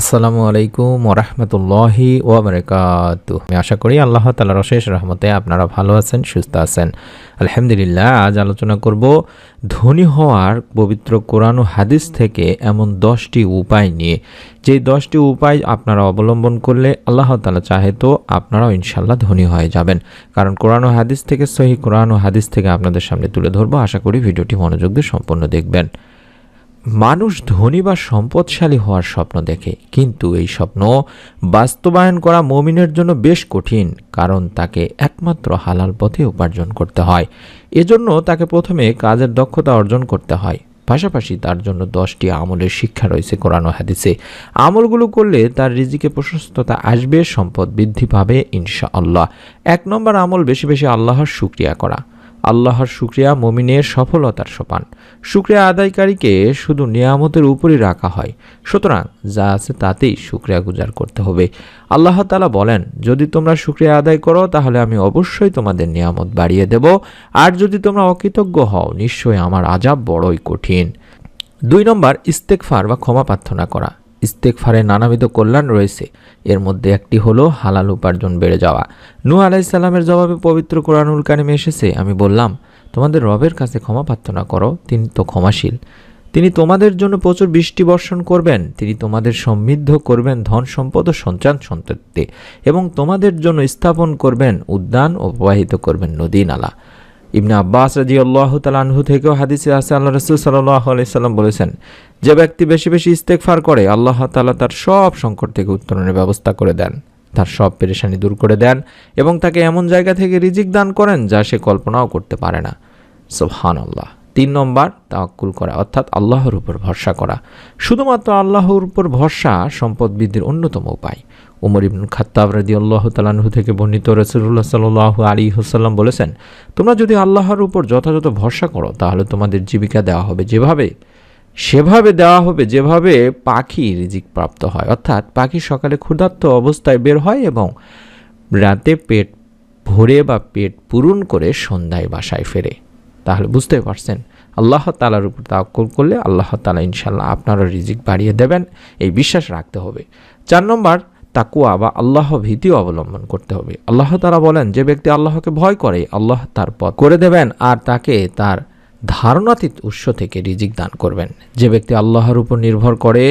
আসসালামু আলাইকুম ওরহমতুল্লাহি ওবরাকাতুহু। আমি আশা করি আল্লাহ তাআলার অশেষ রহমতে আপনারা ভালো আছেন, সুস্থ আছেন। আলহামদুলিল্লাহ। আজ আলোচনা করব ধনী হওয়ার পবিত্র কোরআন ও হাদিস থেকে এমন 10টি উপায় নিয়ে, যে 10টি উপায় আপনারা অবলম্বন করলে আল্লাহ তাআলা চাহে তো আপনারাও ইনশাল্লাহ ধনী হয়ে যাবেন। কারণ কোরআন ও হাদিস থেকে, সহিহ কোরআন ও হাদিস থেকে আপনাদের সামনে তুলে ধরবো। আশা করি ভিডিওটি মনোযোগ দিয়ে সম্পূর্ণ দেখবেন। মানুষ ধনী বা সম্পদশালী হওয়ার স্বপ্ন দেখে, কিন্তু এই স্বপ্ন বাস্তবায়ন করা মুমিনের জন্য বেশ কঠিন, কারণ তাকে একমাত্র হালাল পথে উপার্জন করতে হয়। এজন্য তাকে প্রথমে কাজের দক্ষতা অর্জন করতে হয়। পাশাপাশি তার জন্য 10টি আমলের শিক্ষা রয়েছে কোরআন ও হাদিসে। আমলগুলো করলে তার রিজিকে প্রশস্ততা আসবে, সম্পদ বৃদ্ধি পাবে ইনশাআল্লাহ। 1 নম্বর আমল, বেশি বেশি আল্লাহর শুকরিয়া করা। আল্লাহর শুকরিয়া মুমিনের সফলতার সোপান। শুকরিয়া আদায়কারীকে শুধু নিয়ামতের উপরই রাখা হয়, সুতরাং যা আছে তাতেই শুকরিয়া গুজার করতে হবে। আল্লাহ তাআলা বলেন, যদি তোমরা শুকরিয়া আদায় করো তাহলে আমি অবশ্যই তোমাদের নিয়ামত বাড়িয়ে দেব, আর যদি তোমরা অকৃতজ্ঞ হও নিশ্চয়ই আমার আযাব বড়ই কঠিন। 2 নম্বর, ইস্তেগফার বা ক্ষমা প্রার্থনা করা। ইস্তেগফারে নানাবিধ কল্যাণ রয়েছে, এর মধ্যে একটি হলো হালাল উপার্জন বেড়ে যাওয়া। নূহ আলাইহিস সালামের জবাবে পবিত্র কোরআনুল কারিমে এসেছে, আমি বললাম তোমাদের রবের কাছে ক্ষমা প্রার্থনা করো, তিনি তো ক্ষমাশীল। তিনি তোমাদের জন্য প্রচুর বৃষ্টি বর্ষণ করবেন, তিনি তোমাদের সমৃদ্ধ করবেন ধন সম্পদ ও সন্তান সন্ততি, এবং তোমাদের জন্য স্থাপন করবেন উদ্যান ও প্রবাহিত করবেন নদী নালা। ইবনে আব্বাস রাদিয়াল্লাহু তাআলা আনহু থেকেও হাদিসে আছে, আল্লাহ রাসূল সাল্লাল্লাহু আলাইহি সাল্লাম বলেছেন, যে ব্যক্তি বেশি বেশি ইস্তেগফার করে আল্লাহ তাআলা তার সব সংকট থেকে উত্তরণের ব্যবস্থা করে দেন, তার সব পেরেশানি দূর করে দেন, এবং তাকে এমন জায়গা থেকে রিজিক দান করেন যা সে কল্পনাও করতে পারে না। সুবহানাল্লাহ। 3 নম্বর, তাওয়াক্কুল করা, অর্থাৎ আল্লাহর উপর ভরসা করা। শুধুমাত্র আল্লাহর উপর ভরসা সম্পদ বৃদ্ধির অন্যতম উপায়। উমর ইবনুল খাত্তাব রাদিয়াল্লাহু তাআলা আনহু থেকে বর্ণিত, রাসূলুল্লাহ সাল্লাল্লাহু আলাইহি ওয়াসাল্লাম বলেছেন, তোমরা যদি আল্লাহর উপর যথাযথ ভরসা করো তাহলে তোমাদের জীবিকা দেওয়া হবে সেভাবে দেওয়া হবে যেভাবে পাখি রিজিক প্রাপ্ত হয়। অর্থাৎ পাখি সকালে ক্ষুধার্ত অবস্থায় বের হয় এবং রাতে পেট ভরে বা পেট পূরণ করে সন্ধ্যায় বাসায় ফেরে। তাহলে বুঝতে পারছেন, আল্লাহ তাআলার উপর তাওয়াক্কুল করলে আল্লাহ তাআলা ইনশাআল্লাহ আপনারও রিজিক বাড়িয়ে দেবেন, এই বিশ্বাস রাখতে হবে। 4 নম্বর, তাকওয়া বা আল্লাহ ভীতি অবলম্বন করতে হবে। আল্লাহ তাআলা বলেন, যে ব্যক্তি আল্লাহকে ভয় করে আল্লাহ তার পথ করে দেবেন আর তাকে তার ধারণাতীত উৎস থেকে রিজিক দান করবেন। যে ব্যক্তি আল্লাহর উপর নির্ভর করে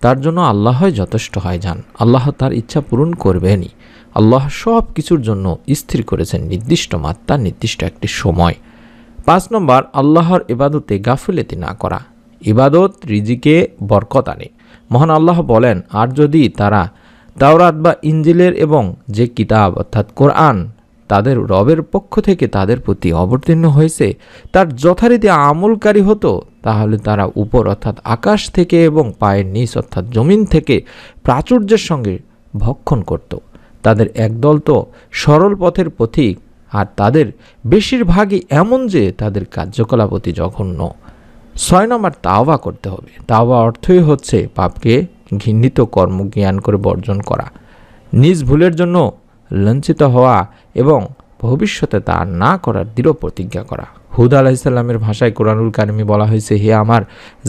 তার জন্য আল্লাহই যথেষ্ট হয় যান, আল্লাহ তার ইচ্ছা পূরণ করবেনই। আল্লাহ সব কিছুর জন্য স্থির করেছেন নির্দিষ্ট মাত্রা, নির্দিষ্ট একটি সময়। 5 নম্বর, আল্লাহর ইবাদতে গাফিলতি না করা। ইবাদত রিজিকে বরকত আনে। মহান আল্লাহ বলেন, আর যদি তারা তাওরাত বা ইনজিলের এবং যে কিতাব অর্থাৎ কোরআন তাদের রবের পক্ষ থেকে তাদের প্রতি অবতীর্ণ হয়েছে তার যথারীতি আমলকারী হতো, তাহলে তারা উপর অর্থাৎ আকাশ থেকে এবং পায়ের নিচ অর্থাৎ জমিন থেকে প্রাচুর্যের সঙ্গে ভক্ষণ করত। তাদের একদল তো সরল পথের পথিক, আর তাদের বেশিরভাগই এমন যে তাদের কার্যকলাপ অতি জঘন্য। 6 নম্বর, তাওবা করতে হবে। তাওবা অর্থই হচ্ছে পাপকে ঘৃণিত কর্ম জ্ঞান করে বর্জন করা, নিজ ভুলের জন্য লজ্জিত হওয়া এবং ভবিষ্যতে তা না করার দৃঢ় প্রতিজ্ঞা করা। হুদ আলাইহিস সালামের ভাষায় কোরআনুল কারিমে বলা হয়েছে, হে আমার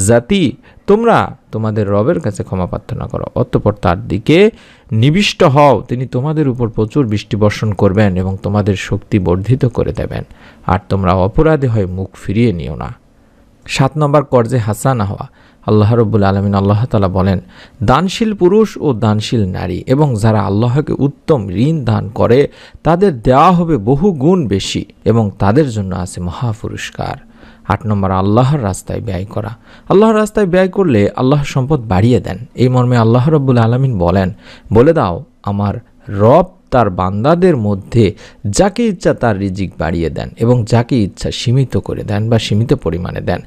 জাতি, তোমরা তোমাদের রবের কাছে ক্ষমা প্রার্থনা করো, অতঃপর তার দিকে নিবিষ্ট হও, তিনি তোমাদের উপর প্রচুর বৃষ্টি বর্ষণ করবেন এবং তোমাদের শক্তি বর্ধিত করে দেবেন, আর তোমরা অপরাধী হয়ে মুখ ফিরিয়ে নিও না। 7 নম্বর, কর্জে হাসানা হওয়া। আল্লাহ রাব্বুল আলামিন আল্লাহ তাআলা বলেন, দানশীল পুরুষ ও দানশীল নারী এবং যারা আল্লাহকে উত্তম ঋণ দান করে তাদের দেওয়া হবে বহু গুণ বেশি এবং তাদের জন্য আছে মহা পুরস্কার। 8 নম্বর, আল্লাহর রাস্তায় ব্যয় করা। আল্লাহর রাস্তায় ব্যয় করলে আল্লাহ সম্পদ বাড়িয়ে দেন। এই মর্মে আল্লাহ রাব্বুল আলামিন বলেন, বলে দাও আমার রব তার বান্দাদের মধ্যে যাকে ইচ্ছা তার রিজিক বাড়িয়ে দেন এবং যাকে ইচ্ছা সীমিত করে দেন বা সীমিত পরিমাণে দেন।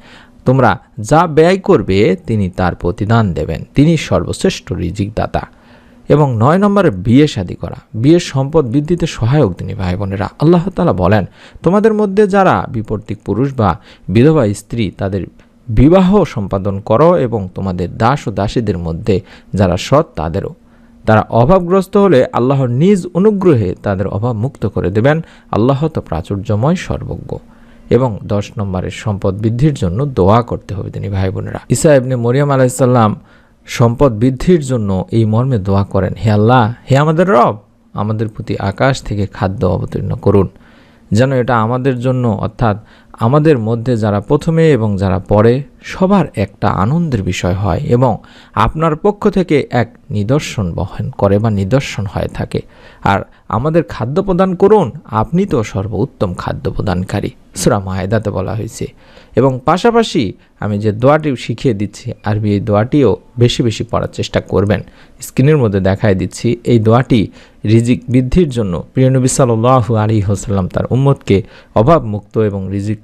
তোমরা যা ব্যয় করবে তিনি তার প্রতিদান দেবেন, তিনি সর্বশ্রেষ্ঠ রিজিক দাতা। এবং 9 নম্বরে, বিয়ে শাদী করা। বিয়ের সম্পদ বৃদ্ধিতে সহায়ক তিনি ভাই বোনেরা। আল্লাহ তাআলা বলেন, তোমাদের মধ্যে যারা বিপর্তিক পুরুষ বা বিধবা স্ত্রী তাদের বিবাহ সম্পাদন করো, এবং তোমাদের দাস ও দাসীদের মধ্যে যারা সৎ তারা অভাবগ্রস্ত হলে আল্লাহর নিজ অনুগ্রহে তাদের অভাব মুক্ত করে দেবেন, আল্লাহ তো প্রাচুর্যময় সর্বজ্ঞ। এবং 10 নম্বরের সম্পদ বৃদ্ধির জন্য দোয়া করতে হবে তিনি ভাই বোনেরা। ঈসা ইবনে মরিয়ম আলাইহিস সালাম সম্পদ বৃদ্ধির জন্য এই মর্মে দোয়া করেন, হে আল্লাহ, হে আমাদের রব, আমাদের প্রতি আকাশ থেকে খাদ্য অবতীর্ণ করুন, যেন এটা আমাদের জন্য অর্থাৎ আমাদের মধ্যে যারা প্রথমে এবং যারা পরে সবার একটা আনন্দের বিষয় হয় এবং আপনার পক্ষ থেকে এক নিদর্শন বহন করে বা নিদর্শন হয়ে থাকে। আর আমাদের খাদ্য প্রদান করুন, আপনি তো সর্বোত্তম খাদ্য প্রদানকারী, সূরা মায়েদাতে বলা হয়েছে। এবং পাশাপাশি আমি যে দোয়াটি শিখিয়ে দিচ্ছি আরবি, এই দোয়াটিও বেশি বেশি পড়ার চেষ্টা করবেন। স্ক্রিনের মধ্যে দেখায় দিচ্ছি এই দোয়াটি রিজিক বৃদ্ধির জন্য প্রিয় নবী সাল্লাল্লাহু আলাইহি ওয়াসাল্লাম তার উম্মতকে অভাবমুক্ত এবং রিজিক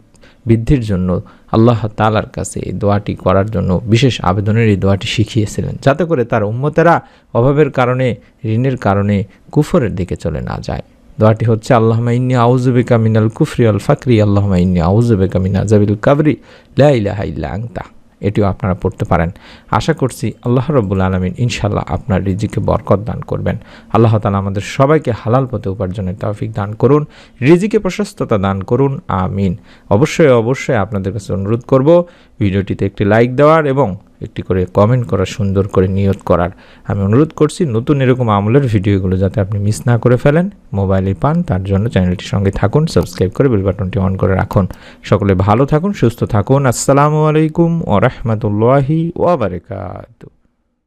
বৃদ্ধির জন্য আল্লাহ তাআলার কাছে এই দোয়াটি করার জন্য বিশেষ আবেদনের এই দোয়াটি শিখিয়েছিলেন, যাতে করে তার উম্মতেরা অভাবের কারণে, ঋণের কারণে কুফরের দিকে চলে না যায়। দোয়াটি হচ্ছে আল্লাহুম্মা ইন্নী আউযু বিকা মিনাল কুফরি ওয়াল ফাকরি, আল্লাহুম্মা ইন্নী আউযু বিকা মিন আযাবিল কাবরি, লা ইলাহা ইল্লা আনতা। এটিও আপনারা পড়তে পারেন। আশা করছি আল্লাহ রাব্বুল আলামিন ইনশাআল্লাহ আপনার রিজিকে বরকত দান করবেন। আল্লাহ তাআলা আমাদের সবাইকে হালাল পথে উপার্জনের তৌফিক দান করুন, রিজিকে প্রশস্ততা দান করুন, আমিন। অবশ্যই আপনাদের কাছে অনুরোধ করব ভিডিওটিতে একটি লাইক দেওয়ার এবং একটি করে কমেন্ট করার, সুন্দর করে নিয়ত করার। আমি অনুরোধ করছি নতুন এরকম আমলের ভিডিওগুলো যাতে আপনি মিস না করে ফেলেন, মোবাইলে পান, তার জন্য চ্যানেলটির সঙ্গে থাকুন, সাবস্ক্রাইব করে বেল বাটনটি অন করে রাখুন। সকলে ভালো থাকুন, সুস্থ থাকুন। আসসালামু আলাইকুম ওয়া রাহমাতুল্লাহি ওয়া বারাকাতুহু।